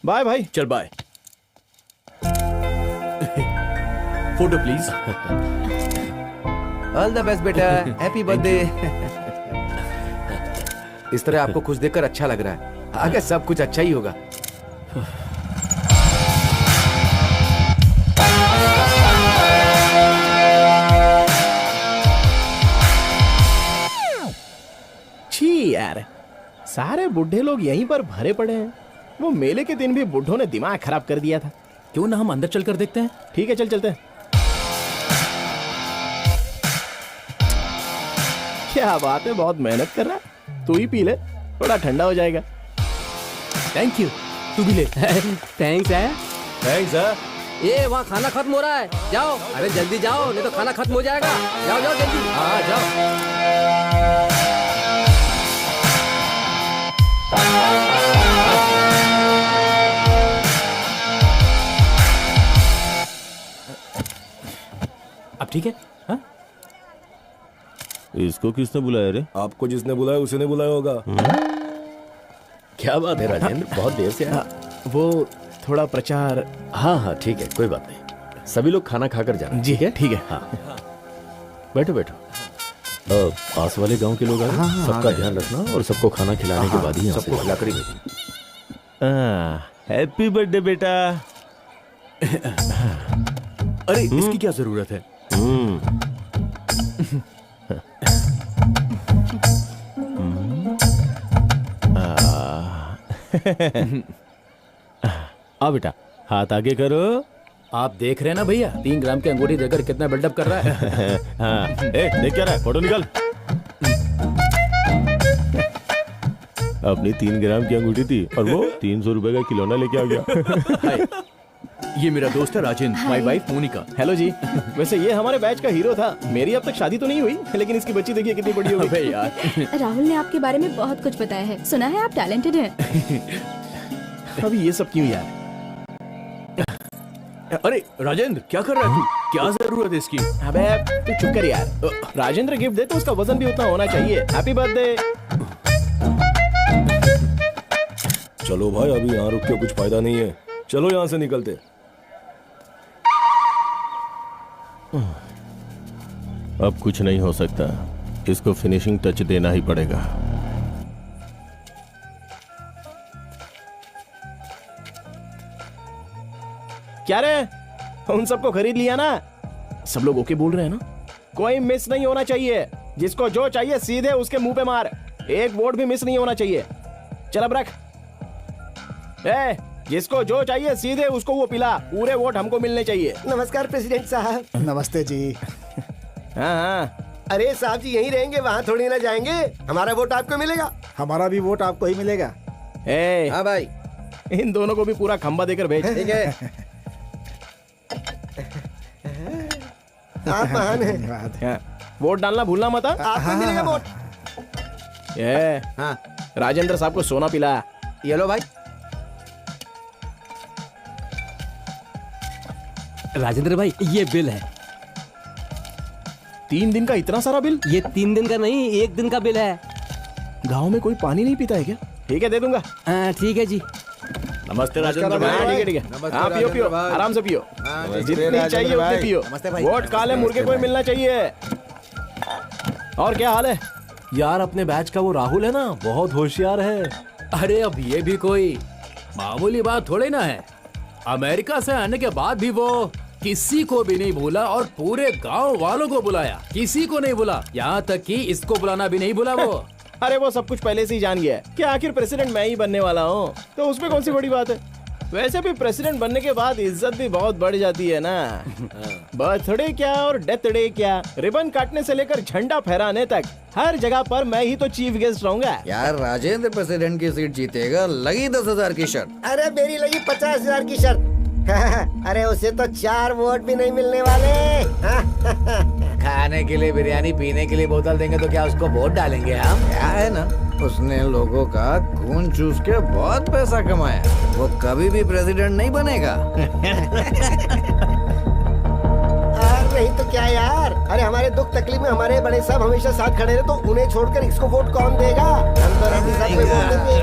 Bye भाई। चल bye. Photo please. All the best बेटा, हैप्पी बर्थडे। इस तरह आपको खुश देखकर अच्छा लग रहा है, आगे सब कुछ अच्छा ही होगा। छी यार, सारे बुढ़े लोग यहीं पर भरे पड़े हैं। वो मेले के दिन भी बुढ़ों ने दिमाग खराब कर दिया था। क्यों ना हम अंदर चलकर देखते हैं? ठीक है, चल चलते हैं। क्या बात है, बहुत मेहनत कर रहा है। तू ही पी ले, थोड़ा ठंडा हो जाएगा। Thank you. तू भी ले। थैंक्स है। थैंक्स है। ये वहाँ खाना खत्म हो रहा है, जाओ। अरे जल्दी जाओ, नहीं तो खाना खत्म हो जाएगा। जाओ जाओ जल्दी। हाँ जाओ। अब ठीक है? हाँ? इसको किसने बुलाया रे? आपको जिसने बुलाया उसी ने बुलाया होगा। क्या बात है राजेंद्र, बहुत देर से आया। वो थोड़ा प्रचार। हाँ हाँ ठीक है, कोई बात नहीं। सभी लोग खाना खाकर जाना। जी है, ठीक है। हाँ बैठो बैठो। पास वाले गांव के लोग आए, सबका ध्यान रखना और सबको खाना खिलाने के बाद ही सबको खिलाकर ही भेजना। हैप्पी बर्थडे बेटा। अरे इसकी क्या जरूरत है? आ बेटा, हाथ आगे करो। आप देख रहे हैं ना भैया, 3 ग्राम की अंगूठी देकर कितना बिल्डअप कर रहा है। हाँ, देख क्या रहा है? फोटो निकाल। अपनी 3 ग्राम की अंगूठी थी और वो 300 रुपए का खिलौना लेके आ गया। हाय, ये मेरा दोस्त है Rajendra, my wife Monika. Hello ji. वैसे ये हमारे बैच का हीरो था। मेरी अब तक शादी तो नहीं हुई, लेकिन इसकी बच्ची देखिए कितनी बड़ी हो गई। अबे यार, राहुल ने आपके बारे में बहुत कुछ बताया है, सुना है आप टैलेंटेड हैं। अभी ये सब क्यों यार? अरे राजेंद्र क्या कर रहा है तू? क्या जरूरत है इसकी? अबे तू चुप कर यार। राजेंद्र गिफ्ट दे तो उसका वजन भी उतना होना चाहिए। Happy birthday. चलो भाई, अभी यहाँ रुक के कुछ फायदा नहीं है। चलो यहाँ से निकलते। अब कुछ नहीं हो सकता, इसको फिनिशिंग टच देना ही पड़ेगा। क्या रे, उन सबको खरीद लिया ना? सब लोग ओके बोल रहे हैं ना? कोई मिस नहीं होना चाहिए। जिसको जो चाहिए सीधे उसके मुंह पे मार। एक वोट भी मिस नहीं होना चाहिए। चल अब रख। जिसको जो चाहिए सीधे उसको वो पिला। पूरे वोट हमको मिलने चाहिए। नमस्कार प्रेसिडेंट साहब। नमस्ते जी। हाँ हाँ, अरे साहब जी यहीं रहेंगे, वहाँ थोड़ी ना जाएंगे। हमारा वोट आपको मिलेगा। हमारा भी वोट आपको ही मिलेगा। हाँ भाई, इन दोनों को भी पूरा खंबा देकर भेज। ठीक है। आप महान हैं। धन्यवाद। वोट डालना भूलना मत। आपको मिलेगा वोट। हाँ राजेंद्र साहब को सोना पिला। ये लो भाई। राजेंद्र भाई, ये बिल है। 3 दिन का इतना सारा बिल? ये 3 दिन का नहीं, 1 दिन का बिल है। गांव में कोई पानी नहीं पीता है क्या? ठीक है, दे दूंगा। ठीक है जी। नमस्ते राजेंद्र भाई। ठीक है। हाँ पियो पियो, आराम से पियो, जितनी चाहिए उतनी पियो। वोट काले मुर्गे को ही मिलना चाहिए। और क्या हाल है यार? अपने बैच का वो राहुल है ना, बहुत होशियार है। अरे अब ये भी कोई मामूली बात थोड़ी ना है। अमेरिका से आने के बाद भी वो किसी को भी नहीं भूला और पूरे गांव वालों को बुलाया। किसी को नहीं भूला, यहाँ तक कि इसको बुलाना भी नहीं भूला वो। अरे वो सब कुछ पहले से ही जान गया है कि आखिर प्रेसिडेंट मैं ही बनने वाला हूँ, तो उसमें कौन सी बड़ी बात है। वैसे भी प्रेसिडेंट बनने के बाद इज्जत भी बहुत बढ़ जाती है ना। बर्थडे क्या और डेथ डे क्या, रिबन काटने से लेकर झंडा फहराने तक हर जगह पर मैं ही तो चीफ गेस्ट रहूंगा। यार राजेंद्र प्रेसिडेंट की सीट जीतेगा, लगी 10,000 की शर्त। अरे मेरी लगी 50,000 की शर्त। अरे उसे तो 4 वोट भी नहीं मिलने वाले। खाने के लिए बिरयानी, पीने के लिए बोतल देंगे तो क्या उसको वोट डालेंगे हम? क्या है ना, उसने लोगों का खून चूस के बहुत पैसा कमाया। वो कभी भी प्रेसिडेंट नहीं बनेगा। नहीं तो क्या यार। अरे हमारे दुख तकलीफ में हमारे बड़े साहब हमेशा साथ खड़े रहे, तो उन्हें छोड़कर इसको वोट कौन देगा? हम तो रेड्डी साहब को वोट देंगे।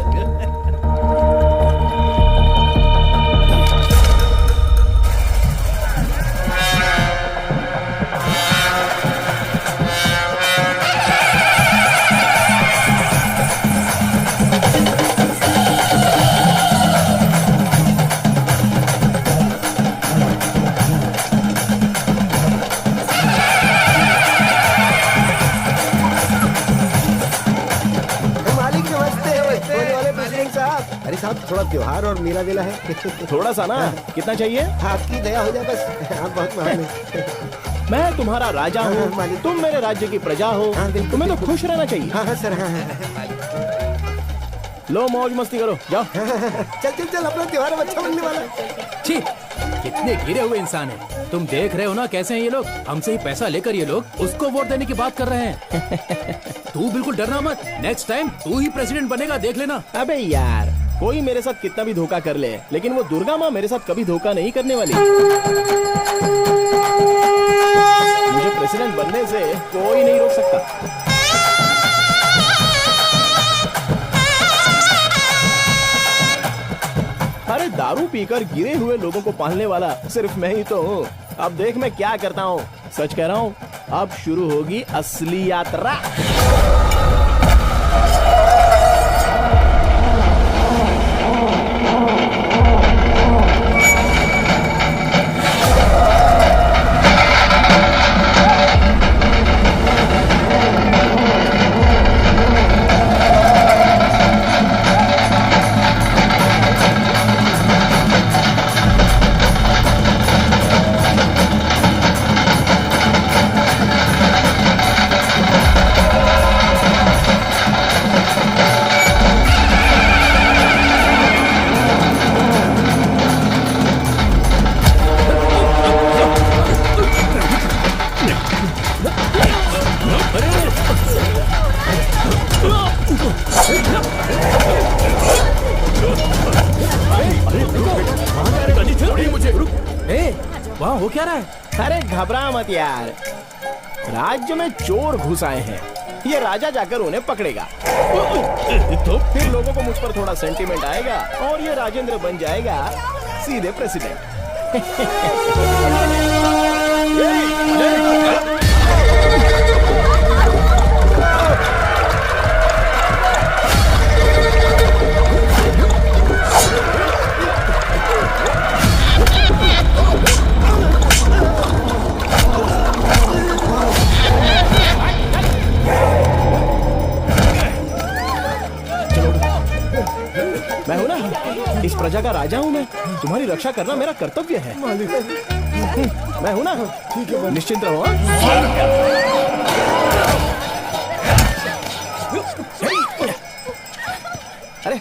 त्योहार और मेला वेला है। थोड़ा सा ना, कितना चाहिए? आपकी दया हो जाए बस, आप बहुत महान हैं। मैं तुम्हारा राजा हाँ, हूँ, मालिक। तुम मेरे राज्य की प्रजा हो, हाँ, बिल्कुल, तुम्हें तो बिल्कुल। खुश रहना चाहिए। हाँ हाँ सर, हाँ हाँ। लो मौज मस्ती करो, जाओ। चल चल चल, अपना त्योहार अब अच्छा बनने वाला है। छी, कितने गिरे हुए इंसान हैं। तुम देख रहे हो ना कैसे हैं ये लोग। हमसे ही पैसा लेकर ये लोग उसको वोट देने की बात कर रहे हैं। तू बिल्कुल डरना मत, नेक्स्ट टाइम तू ही प्रेसिडेंट बनेगा, देख लेना। अबे यार, कोई मेरे साथ कितना भी धोखा कर ले, लेकिन वो दुर्गा माँ मेरे साथ कभी धोखा नहीं करने वाली। मुझे प्रेसिडेंट बनने से कोई नहीं रोक सकता। अरे दारू पीकर गिरे हुए लोगों को पालने वाला सिर्फ मैं ही तो हूँ। अब देख मैं क्या करता हूँ। सच कह रहा हूँ, अब शुरू होगी असली यात्रा। वहाँ हो क्या रहा है? अरे घबरा मत यार, राज्य में चोर घुस आए हैं। ये राजा जाकर उन्हें पकड़ेगा, तो फिर लोगों को मुझ पर थोड़ा सेंटीमेंट आएगा और ये राजेंद्र बन जाएगा सीधे प्रेसिडेंट। मैं हूं ना, इस प्रजा का राजा हूं मैं। तुम्हारी रक्षा करना मेरा कर्तव्य है। मैं हूं ना, निश्चिंत रहो। अरे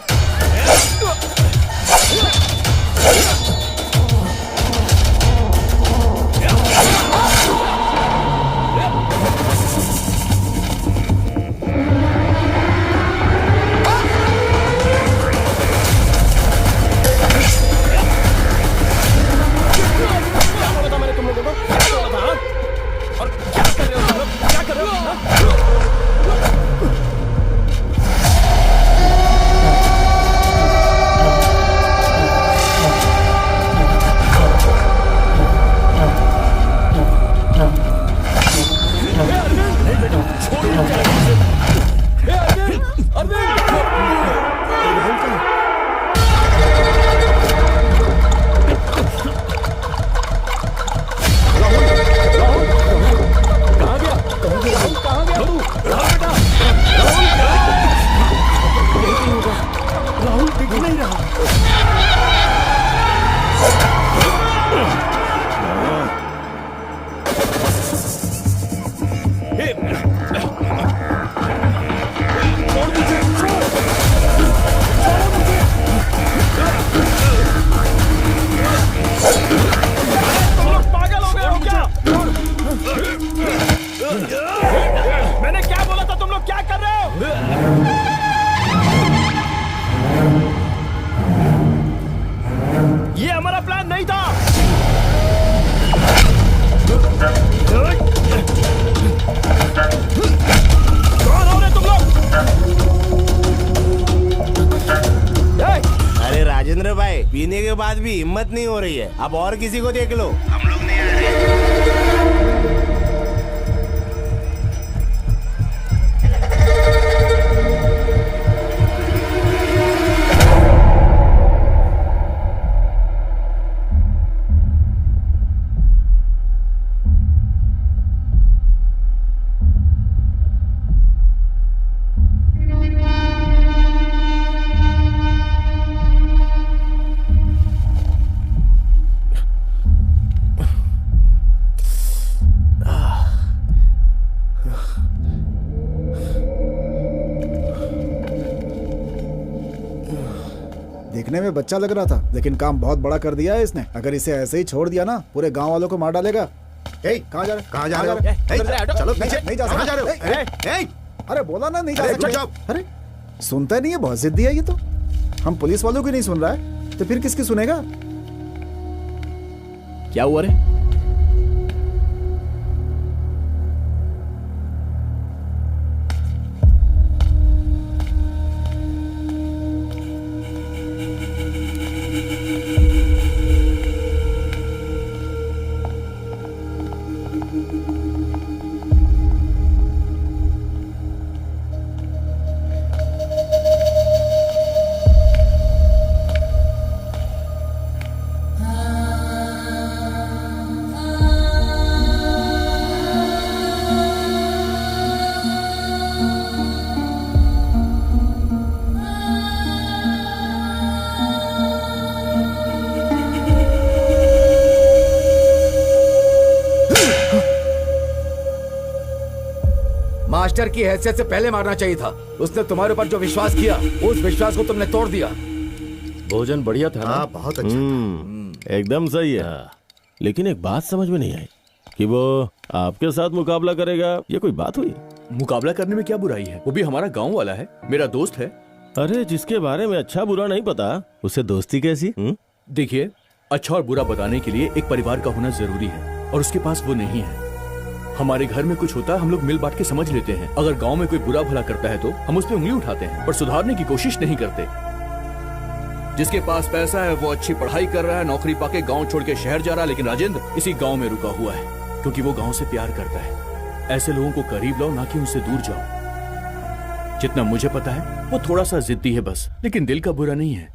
मैंने क्या बोला था? तुम लोग क्या कर रहे हो? ये हमारा प्लान नहीं था। कौन हो रहे तुम लोग? अरे राजेंद्र भाई, पीने के बाद भी हिम्मत नहीं हो रही है। अब और किसी को देख लो, हम लोग नहीं आ रहे। में बच्चा लग रहा था, लेकिन काम बहुत बड़ा कर दिया है इसने। अगर इसे ऐसे ही छोड़ दिया ना, पूरे गांव वालों को मार डालेगा। कहाँ जा रहे? कहाँ जा रहे हो? चलो पीछे, नहीं जा कहाँ जा सकते। रहे हो? अरे बोला ना नहीं जा अरे, सकते। चुप। अरे सुनता नहीं है, बहुत जिद्दी है ये तो। हम पुलिस वालों की नहीं सुन रहा है तो फिर किसकी सुनेगा? क्या हुआ रे? मास्टर की हैसियत से पहले मारना चाहिए था। उसने तुम्हारे ऊपर जो विश्वास किया, उस विश्वास को तुमने तोड़ दिया। भोजन बढ़िया था ना? हाँ बहुत अच्छा। एकदम सही है। लेकिन एक बात समझ में नहीं आई कि वो आपके साथ मुकाबला करेगा, ये कोई बात हुई? मुकाबला करने में क्या बुराई है? वो भी हमारा गांव वाला है, मेरा दोस्त है। अरे जिसके बारे में अच्छा बुरा नहीं पता, उससे दोस्ती कैसी? देखिए, अच्छा और बुरा बताने के लिए एक परिवार का होना जरूरी है, और उसके पास वो नहीं है। हमारे घर में कुछ होता है, हम लोग मिल बांट के समझ लेते हैं। अगर गांव में कोई बुरा भला करता है तो हम उस पर उंगली उठाते हैं, पर सुधारने की कोशिश नहीं करते। जिसके पास पैसा है वो अच्छी पढ़ाई कर रहा है, नौकरी पाके गांव छोड़ के शहर जा रहा है, लेकिन राजेंद्र इसी गांव में रुका हुआ है क्योंकि वो गांव से प्यार करता है। ऐसे लोगों को करीब लाओ, ना कि उनसे दूर जाओ। जितना मुझे पता है वो थोड़ा सा जिद्दी है बस, लेकिन दिल का बुरा नहीं है।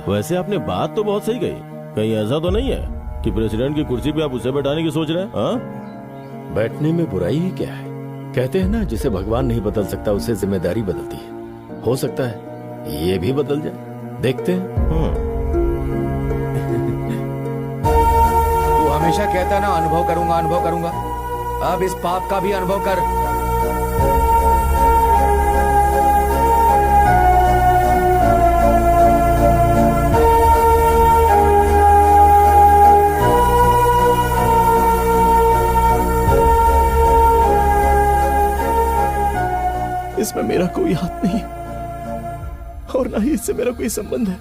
वैसे आपने बात तो बहुत सही कही। कहीं ऐसा तो नहीं है कि प्रेसिडेंट की कुर्सी पे आप उसे बैठाने की सोच रहे हैं? हाँ? बैठने में बुराई ही क्या है? कहते हैं ना, जिसे भगवान नहीं बदल सकता उसे जिम्मेदारी बदलती है। हो सकता है ये भी बदल जाए, देखते हैं। तू हमेशा कहता ना अनुभव करूंगा, अनुभव करूंगा। अब इस पाप का भी अनुभव कर। इसमें मेरा कोई हाथ नहीं है और ना ही इससे मेरा कोई संबंध है।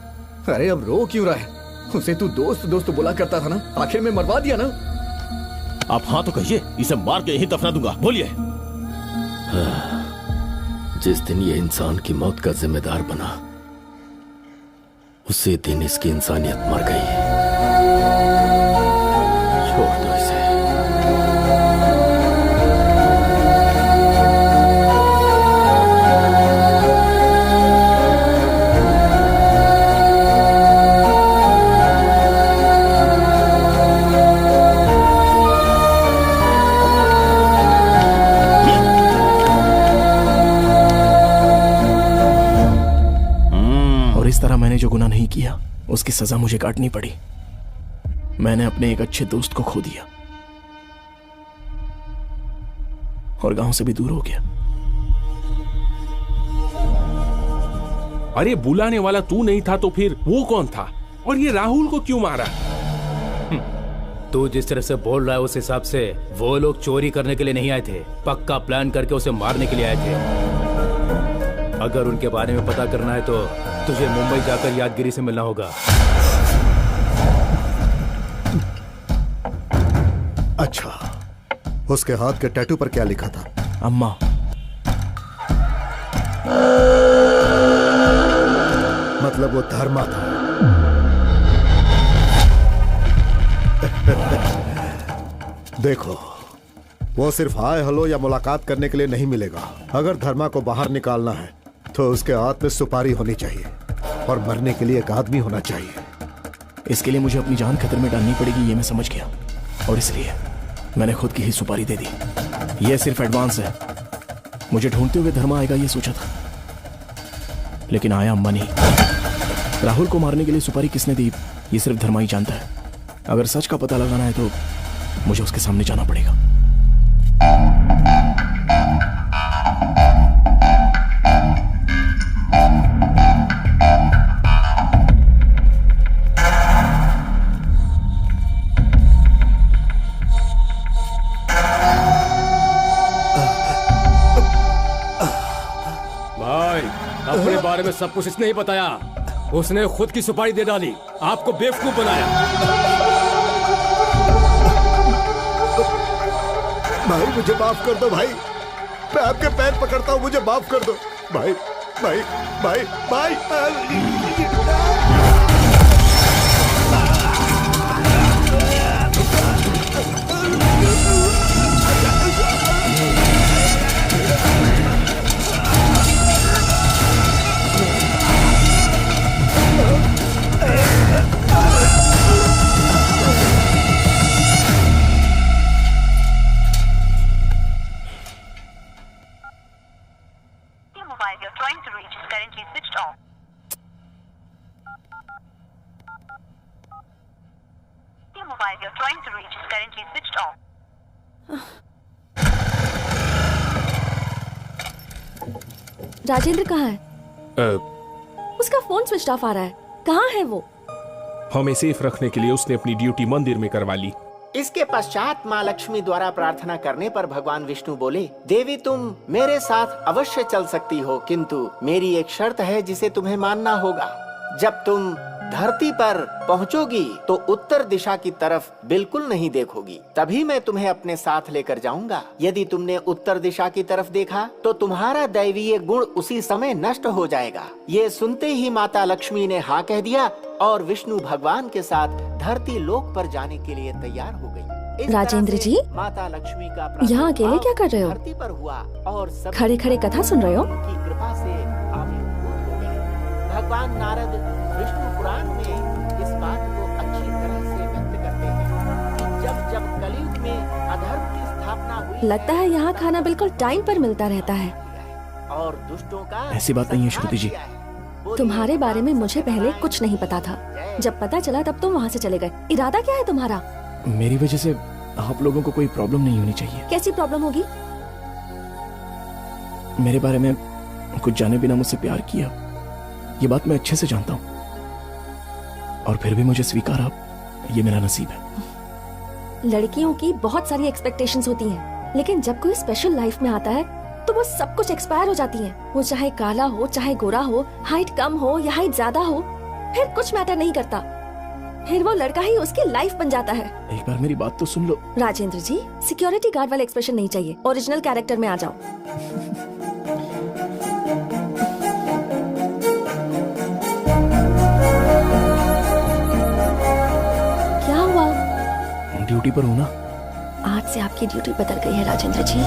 अरे अब रो क्यों रहा है? उसे तू दोस्त दोस्त बोला करता था ना, आखिर में मरवा दिया ना। आप हाँ तो कहिए, इसे मार के यहीं दफना दूंगा। बोलिए। जिस दिन ये इंसान की मौत का जिम्मेदार बना, उसी दिन इसकी इंसानियत मर गई। छोड़ दो इसे। इस तरह मैंने जो गुनाह नहीं किया उसकी सजा मुझे काटनी पड़ी। मैंने अपने एक अच्छे दोस्त को खो दिया और गांव से भी दूर हो गया। अरे बुलाने वाला तू नहीं था तो फिर वो कौन था? और ये राहुल को क्यों मारा? तू जिस तरह से बोल रहा है उस हिसाब से वो लोग चोरी करने के लिए नहीं आए थे, पक्का प्लान करके उसे मारने के लिए आए थे। अगर उनके बारे में पता करना है तो तुझे मुंबई जाकर यादगिरी से मिलना होगा। अच्छा, उसके हाथ के टैटू पर क्या लिखा था? अम्मा। मतलब वो धर्मा था। देखो, वो सिर्फ हाय हेलो या मुलाकात करने के लिए नहीं मिलेगा। अगर धर्मा को बाहर निकालना है तो उसके हाथ में सुपारी होनी चाहिए और मरने के लिए एक आदमी होना चाहिए। इसके लिए मुझे अपनी जान खतरे में डालनी पड़ेगी, ये मैं समझ गया, और इसलिए मैंने खुद की ही सुपारी दे दी। ये सिर्फ एडवांस है। मुझे ढूंढते हुए धर्मा आएगा ये सोचा था, लेकिन आया अम्मा नहीं। राहुल को मारने के लिए सुपारी किसने दी ये सिर्फ धर्मा ही जानता है। अगर सच का पता लगाना है तो मुझे उसके सामने जाना पड़ेगा। बारे में सब कुछ इसने ही बताया। उसने खुद की सुपारी दे डाली, आपको बेवकूफ बनाया। भाई मुझे माफ कर दो भाई, मैं आपके पैर पकड़ता हूँ, मुझे माफ कर दो भाई भाई भाई भाई। राजेंद्र कहाँ है? उसका फोन स्विच ऑफ आ रहा है। कहाँ है वो? हमें सेफ रखने के लिए उसने अपनी ड्यूटी मंदिर में करवा ली। इसके पश्चात माँ लक्ष्मी द्वारा प्रार्थना करने पर भगवान विष्णु बोले, देवी तुम मेरे साथ अवश्य चल सकती हो, किंतु मेरी एक शर्त है जिसे तुम्हें मानना होगा। जब तुम धरती पर पहुंचोगी तो उत्तर दिशा की तरफ बिल्कुल नहीं देखोगी, तभी मैं तुम्हें अपने साथ लेकर जाऊंगा। यदि तुमने उत्तर दिशा की तरफ देखा तो तुम्हारा दैवीय गुण उसी समय नष्ट हो जाएगा। ये सुनते ही माता लक्ष्मी ने हाँ कह दिया और विष्णु भगवान के साथ धरती लोक पर जाने के लिए तैयार हो गई। राजेंद्र जी, माता लक्ष्मी का यहाँ अकेले क्या कर रहे हो? धरती पर हुआ और खड़े खड़े कथा सुन रहे हो? की कृपा से आविर्भूत हो गए। भगवान नारद विष्णु पुराण में इस बात को अच्छी तरह से व्यक्त करते हैं कि जब जब कलयुग में अधर्म की स्थापना हुई, लगता है यहाँ खाना बिल्कुल टाइम पर मिलता रहता है। और दुष्टों का ऐसी बात नहीं है श्रुति जी। तुम्हारे बारे में मुझे पहले कुछ नहीं पता था, जब पता चला तब तुम वहाँ से चले गए। इरादा क्या है तुम्हारा? मेरी वजह से आप लोगों को कोई प्रॉब्लम नहीं होनी चाहिए। कैसी प्रॉब्लम होगी? मेरे बारे में कुछ जाने बिना मुझसे प्यार किया, ये बात मैं अच्छे से जानता हूँ, और फिर भी मुझे स्वीकारा, ये मेरा नसीब है। लड़कियों की बहुत सारी एक्सपेक्टेशंस होती हैं, लेकिन जब कोई स्पेशल लाइफ में आता है तो वो सब कुछ एक्सपायर हो जाती है। वो चाहे काला हो, चाहे गोरा हो, हाइट कम हो या हाइट ज्यादा हो, फिर कुछ मैटर नहीं करता। फिर वो लड़का ही उसकी लाइफ बन जाता है। एक बार मेरी बात तो सुन लो। राजेंद्र जी, सिक्योरिटी गार्ड वाले एक्सप्रेशन नहीं चाहिए, ओरिजिनल कैरेक्टर में आ जाओ। क्या हुआ? ड्यूटी पर हूँ ना। आज से आपकी ड्यूटी बदल गई है राजेंद्र जी।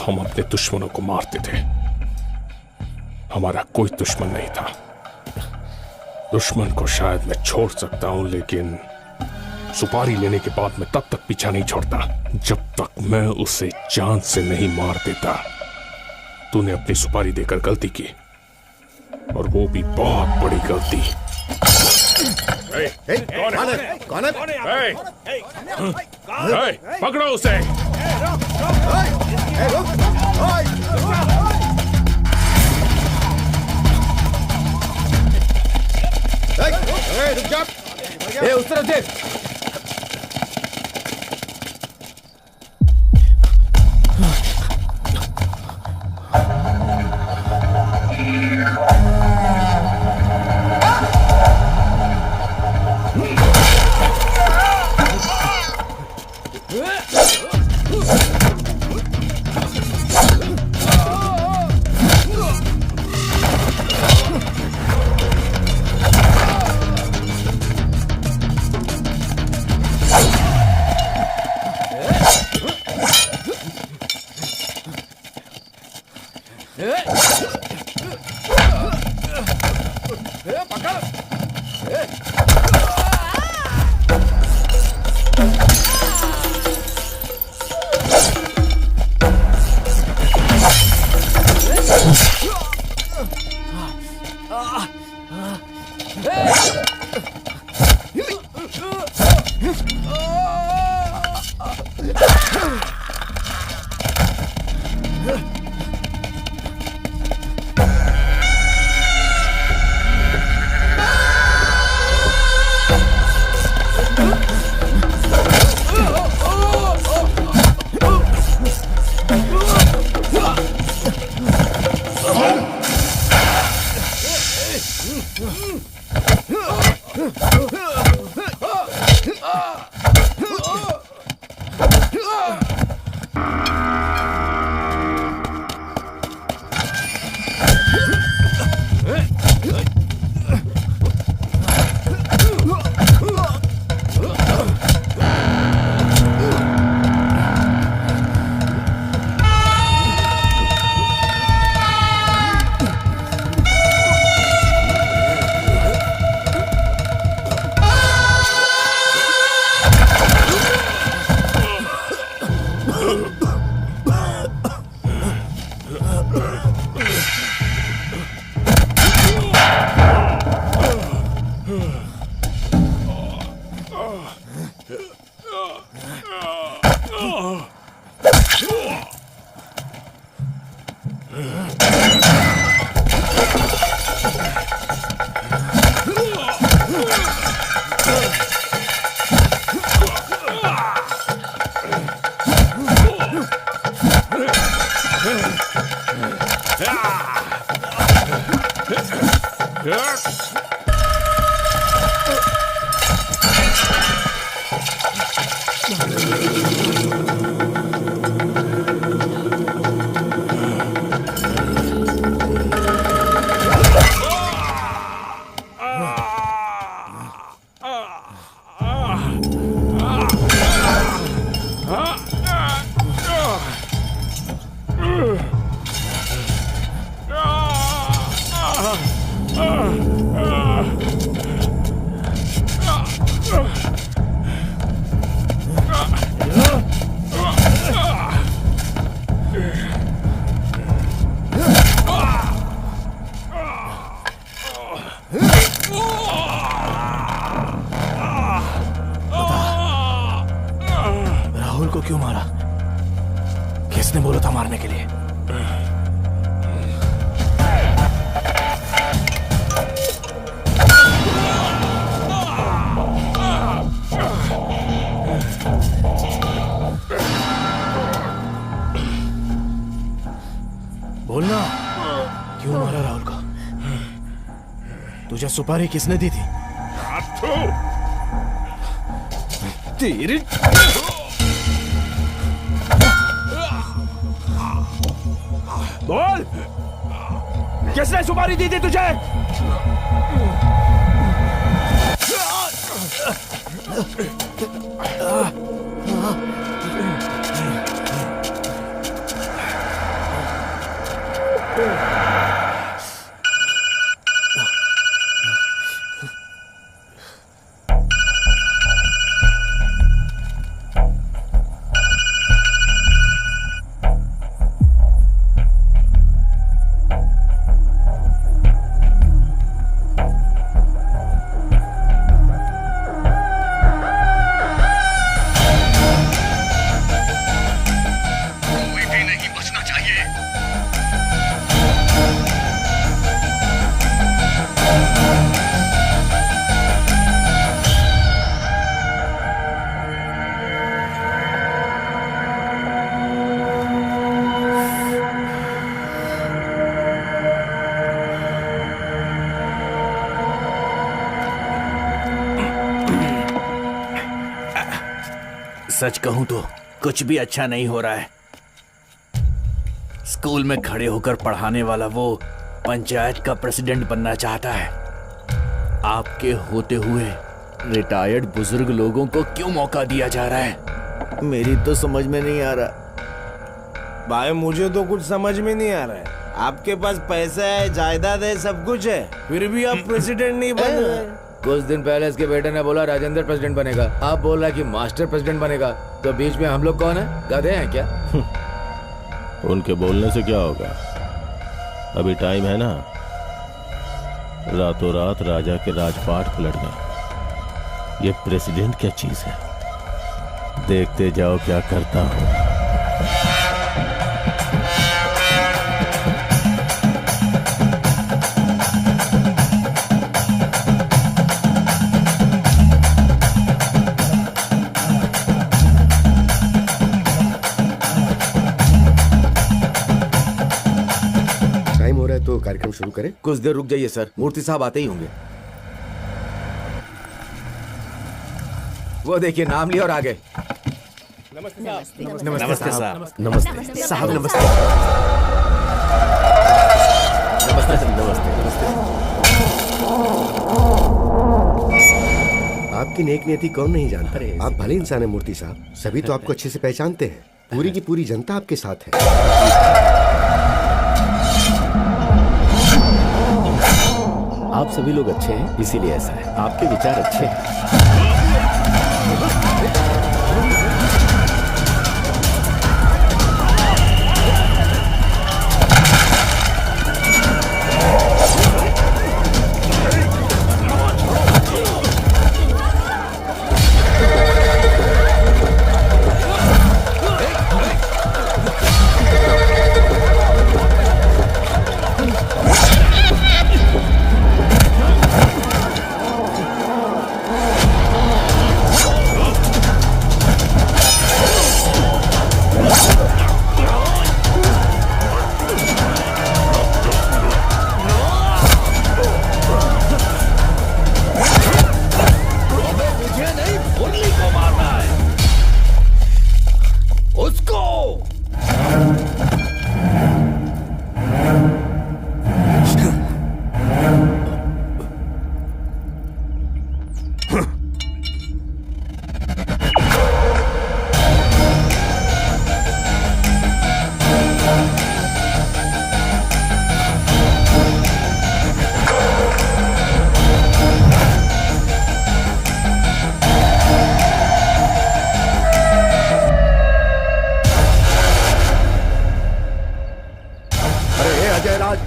हम अपने दुश्मनों को मारते थे, हमारा कोई दुश्मन नहीं था। दुश्मन को शायद मैं छोड़ सकता हूं, लेकिन सुपारी लेने के बाद मैं तब तक पीछा नहीं छोड़ता जब तक मैं उसे जान से नहीं मार देता। तूने अपनी सुपारी देकर गलती की, और वो भी बहुत बड़ी गलती। कौन है? पकड़ो उसे। उस तरफ देख। राहुल को क्यों मारा? किसने बोला था मारने के लिए? बोलना, क्यों मारा राहुल को? तुझे सुपारी किसने दी थी? तेरी बोल, किसने सुपारी दी थी तुझे? सच कहूं तो कुछ भी अच्छा नहीं हो रहा है। स्कूल में खड़े होकर पढ़ाने वाला वो पंचायत का प्रेसिडेंट बनना चाहता है। आपके होते हुए रिटायर्ड बुजुर्ग लोगों को क्यों मौका दिया जा रहा है? मेरी तो समझ में नहीं आ रहा। भाई मुझे तो कुछ समझ में नहीं आ रहा है। आपके पास पैसा है, जायदाद है, सब कुछ है, फिर भी आप प्रेसिडेंट नहीं बन रहे। कुछ दिन पहले इसके बेटे ने बोला राजेंद्र प्रेसिडेंट बनेगा, आप बोल रहा कि मास्टर प्रेसिडेंट बनेगा। तो बीच में हम लोग कौन है? गधे हैं क्या? उनके बोलने से क्या होगा? अभी टाइम है ना। रातों रात राजा के राजपाट पलट गए। ये प्रेसिडेंट क्या चीज है, देखते जाओ क्या करता हूँ। टाइम हो रहा है तो कार्यक्रम शुरू करें। कुछ देर रुक जाइए सर, मूर्ति साहब आते ही होंगे। वो देखिए नाम लिया और आ गए। नमस्ते साहब। नमस्ते साहब नमस्ते। आपकी नेक नीति कौन नहीं जानता। आप भले इंसान है मूर्ति साहब, सभी तो आपको अच्छे से पहचानते हैं। पूरी की पूरी जनता आपके साथ है। आप सभी लोग अच्छे हैं, इसीलिए ऐसा है। आपके विचार अच्छे हैं।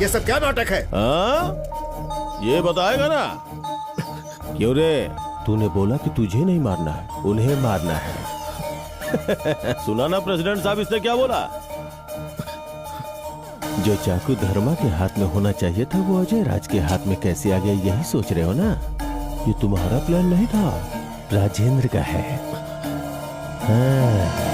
ये सब क्या नाटक है? ये बताएगा ना। क्यों रे, तूने बोला कि तुझे नहीं मारना है, उन्हें मारना है। सुना ना प्रेसिडेंट साहब, इसने क्या बोला? जो चाकू धर्मा के हाथ में होना चाहिए था वो अजय राज के हाथ में कैसे आ गया, यही सोच रहे हो ना? ये तुम्हारा प्लान नहीं था, राजेंद्र का है। हाँ।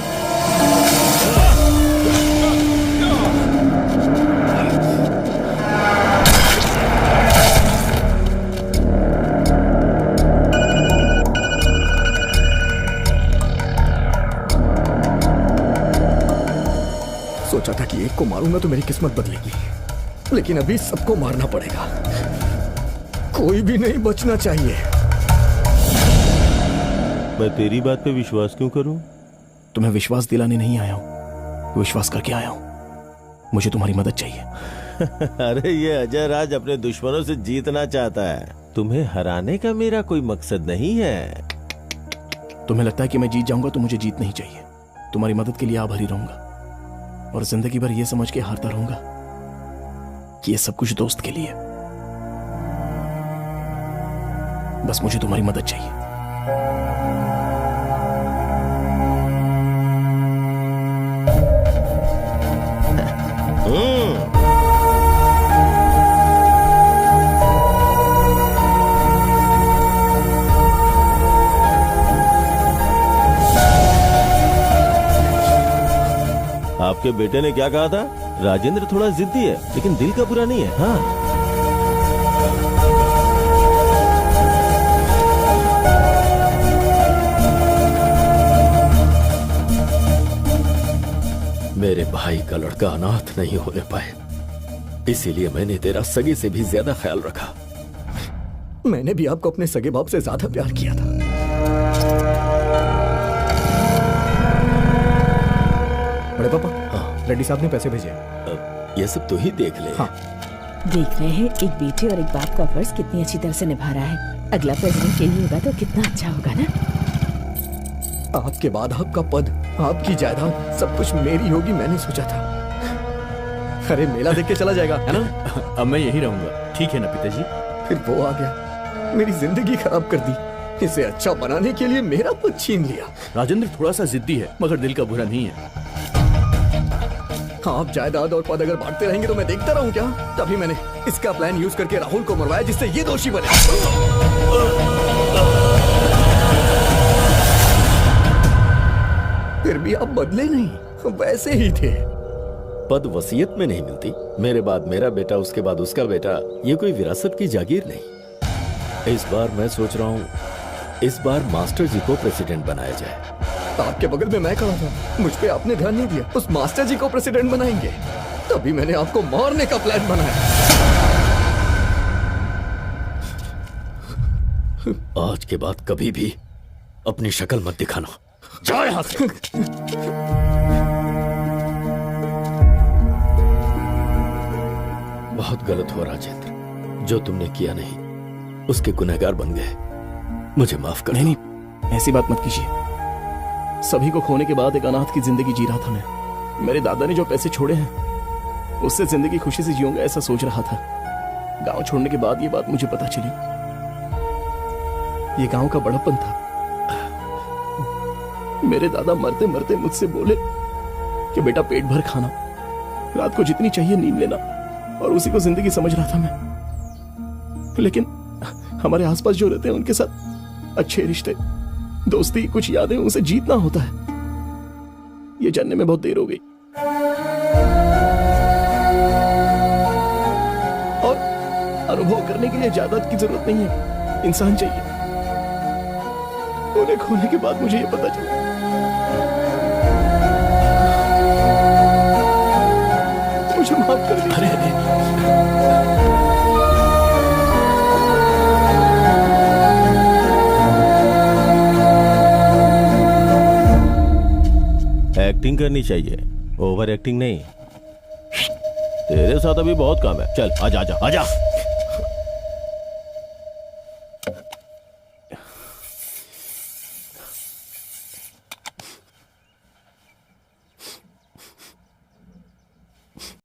सोचा था कि एक को मारूंगा तो मेरी किस्मत बदलेगी, लेकिन अभी सबको मारना पड़ेगा। कोई भी नहीं बचना चाहिए। मैं तेरी बात पे विश्वास क्यों करूं? तुम्हें विश्वास दिलाने नहीं आया हूं, विश्वास करके आया हूं। मुझे तुम्हारी मदद चाहिए। अरे ये अजय राज अपने दुश्मनों से जीतना चाहता है, तुम्हें हराने का मेरा कोई मकसद नहीं है। तुम्हें लगता है कि मैं जीत जाऊंगा तो मुझे जीत नहीं चाहिए। तुम्हारी मदद के लिए आभारी रहूंगा और जिंदगी भर यह समझ के हारता रहूंगा कि ये सब कुछ दोस्त के लिए। बस मुझे तुम्हारी मदद चाहिए। आपके बेटे ने क्या कहा था? राजेंद्र थोड़ा जिद्दी है लेकिन दिल का बुरा नहीं है। हाँ, मेरे भाई का लड़का अनाथ नहीं होने पाए, इसीलिए मैंने तेरा सगे से भी ज्यादा ख्याल रखा। मैंने भी आपको अपने सगे बाप से ज्यादा प्यार किया था। बड़े पापा, रेड्डी साहब ने पैसे भेजे। ये सब तो ही देख ले। हाँ। देख रहे हैं एक बेटे और एक बाप का फर्ज कितनी अच्छी तरह से निभा रहा है। अगला प्रेसिडेंट यही होगा तो कितना अच्छा होगा ना। आपके बाद आपका पद, आपकी जायदाद, सब कुछ मेरी होगी, मैंने सोचा था। अरे मेला देख के चला जाएगा, है ना? अब मैं यही रहूंगा। ठीक है ना पिताजी? फिर वो आ गया, मेरी जिंदगी खराब कर दी। इसे अच्छा बनाने के लिए मेरा पद छीन लिया। राजेंद्र थोड़ा सा जिद्दी है मगर दिल का बुरा नहीं है। आप जायदाद और पद अगर बांटते रहेंगे तो मैं देखता रहूं क्या? तभी मैंने इसका प्लान यूज करके राहुल को मरवाया जिससे ये दोषी बने। फिर भी आप बदले नहीं, वैसे ही थे। पद वसीयत में नहीं मिलती। मेरे बाद मेरा बेटा, उसके बाद उसका बेटा, ये कोई विरासत की जागीर नहीं। इस बार मैं सोच रहा हूँ इस बार मास्टर जी को प्रेसिडेंट बनाया जाए। आपके बगल में मैं खड़ा था, मुझ पे आपने ध्यान नहीं दिया। उस मास्टर जी को प्रेसिडेंट बनाएंगे, तभी मैंने आपको मारने का प्लान बनाया। आज के बाद कभी भी अपनी शक्ल मत दिखाना। जाओ यहां से। बहुत गलत हुआ राजेंद्र, जो तुमने किया नहीं उसके गुनहगार बन गए। मुझे माफ कर। नहीं, ऐसी बात मत कीजिए। सभी को खोने के बाद एक अनाथ की जिंदगी जी रहा था मैं। मेरे दादा ने जो पैसे छोड़े हैं उससे जिंदगी खुशी से जीऊंगा ऐसा सोच रहा था। गांव छोड़ने के बाद ये बात मुझे पता चली। ये गांव का बड़प्पन था। मेरे दादा मरते मरते मुझसे बोले कि बेटा पेट भर खाना, रात को जितनी चाहिए नींद लेना, और उसी को जिंदगी समझ रहा था मैं। लेकिन हमारे आसपास जो रहते हैं उनके साथ अच्छे रिश्ते, दोस्ती, कुछ यादें, उसे जीतना होता है। ये जानने में बहुत देर हो गई। और अनुभव करने के लिए जायदाद की जरूरत नहीं है, इंसान चाहिए। उन्हें खोने के बाद मुझे ये पता चला। मुझे माफ कर दीजिए। एक्टिंग करनी चाहिए, ओवर एक्टिंग नहीं। तेरे साथ अभी बहुत काम है। चल आजा आजा आजा।